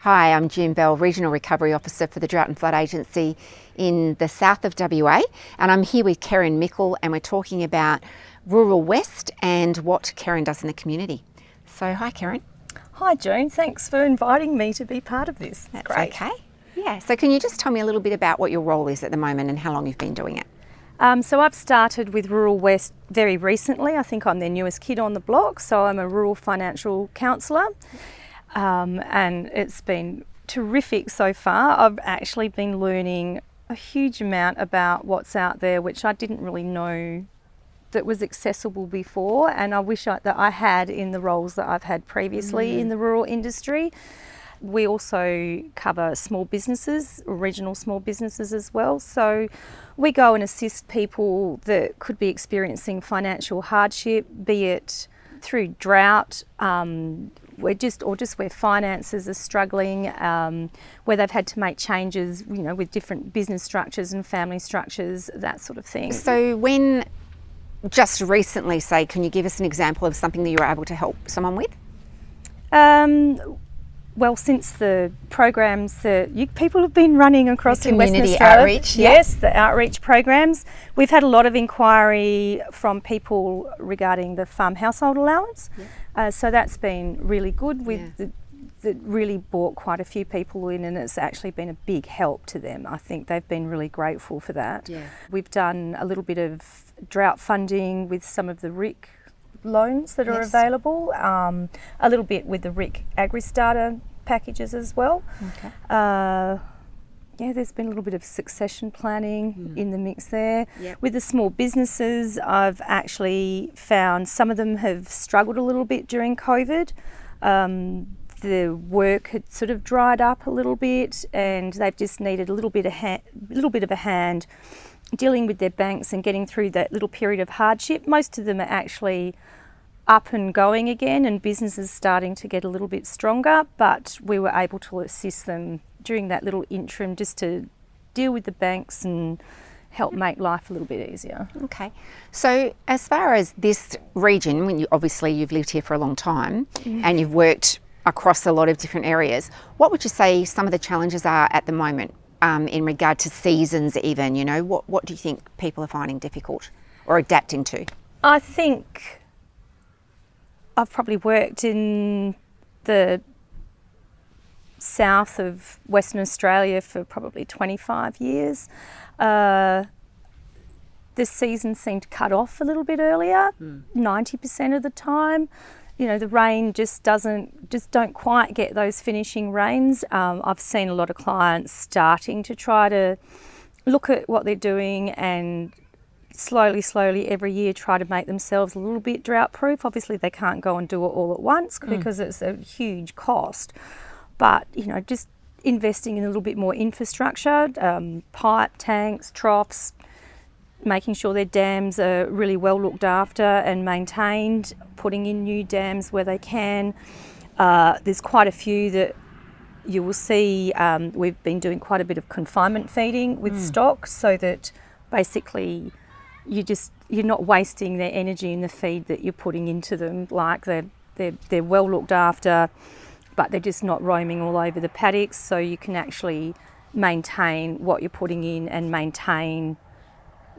Hi, I'm June Bell, Regional Recovery Officer for the Drought and Flood Agency in the south of WA, and I'm here with Kerryn Mickle, and we're talking about Rural West and what Kerryn does in the community. So hi Kerryn. Hi June, thanks for inviting me to be part of this. That's great. Okay. Yeah, so can you just tell me a little bit about what your role is at the moment and how long you've been doing it? So I've started with Rural West very recently. I think I'm their newest kid on the block, so I'm a rural financial counsellor. And it's been terrific so far. I've actually been learning a huge amount about what's out there, which I didn't really know that was accessible before, and I wish that I had in the roles that I've had previously in the rural industry. We also cover small businesses, regional small businesses as well. So we go and assist people that could be experiencing financial hardship, be it through drought, just where finances are struggling, where they've had to make changes, with different business structures and family structures, that sort of thing. So when just recently, say, can you give us an example of something that you were able to help someone with? Well, since the programs that people have been running across in Western Community Australia, outreach, yes, the outreach programs, we've had a lot of inquiry from people regarding the farm household allowance. So that's been really good. That really brought quite a few people in, and it's actually been a big help to them. I think they've been really grateful for that. Yeah. We've done a little bit of drought funding with some of the RIC loans that are available, a little bit with the RIC Agri-Starter packages as well. Okay. There's been a little bit of succession planning in the mix there. Yep. With the small businesses, I've actually found some of them have struggled a little bit during COVID. The work had sort of dried up a little bit, and they've just needed a little bit of a hand dealing with their banks and getting through that little period of hardship. Most of them are actually up and going again, and businesses starting to get a little bit stronger, but we were able to assist them during that little interim just to deal with the banks and help make life a little bit easier. Okay. So as far as this region, you've lived here for a long time and you've worked across a lot of different areas, what would you say some of the challenges are at the moment in regard to seasons even? What do you think people are finding difficult or adapting to? I think I've probably worked in the south of Western Australia for probably 25 years. The season seemed to cut off a little bit earlier, 90% of the time. The rain just don't quite get those finishing rains. I've seen a lot of clients starting to try to look at what they're doing and slowly every year try to make themselves a little bit drought proof. Obviously they can't go and do it all at once because it's a huge cost, but just investing in a little bit more infrastructure, pipe, tanks, troughs, making sure their dams are really well looked after and maintained, putting in new dams where they can. There's quite a few that you will see. We've been doing quite a bit of confinement feeding with stock, so that basically you're not wasting their energy in the feed that you're putting into them. Like they're well looked after, but they're just not roaming all over the paddocks, so you can actually maintain what you're putting in and maintain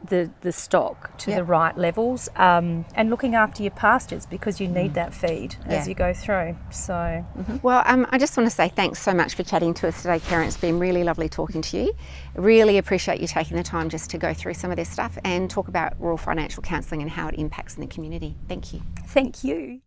the stock to the right levels, and looking after your pastures, because you need that feed as you go through. So Well, I just want to say thanks so much for chatting to us today, Kerryn. It's been really lovely talking to you. Really appreciate you taking the time just to go through some of this stuff and talk about rural financial counselling and how it impacts in the community. Thank you. thank you.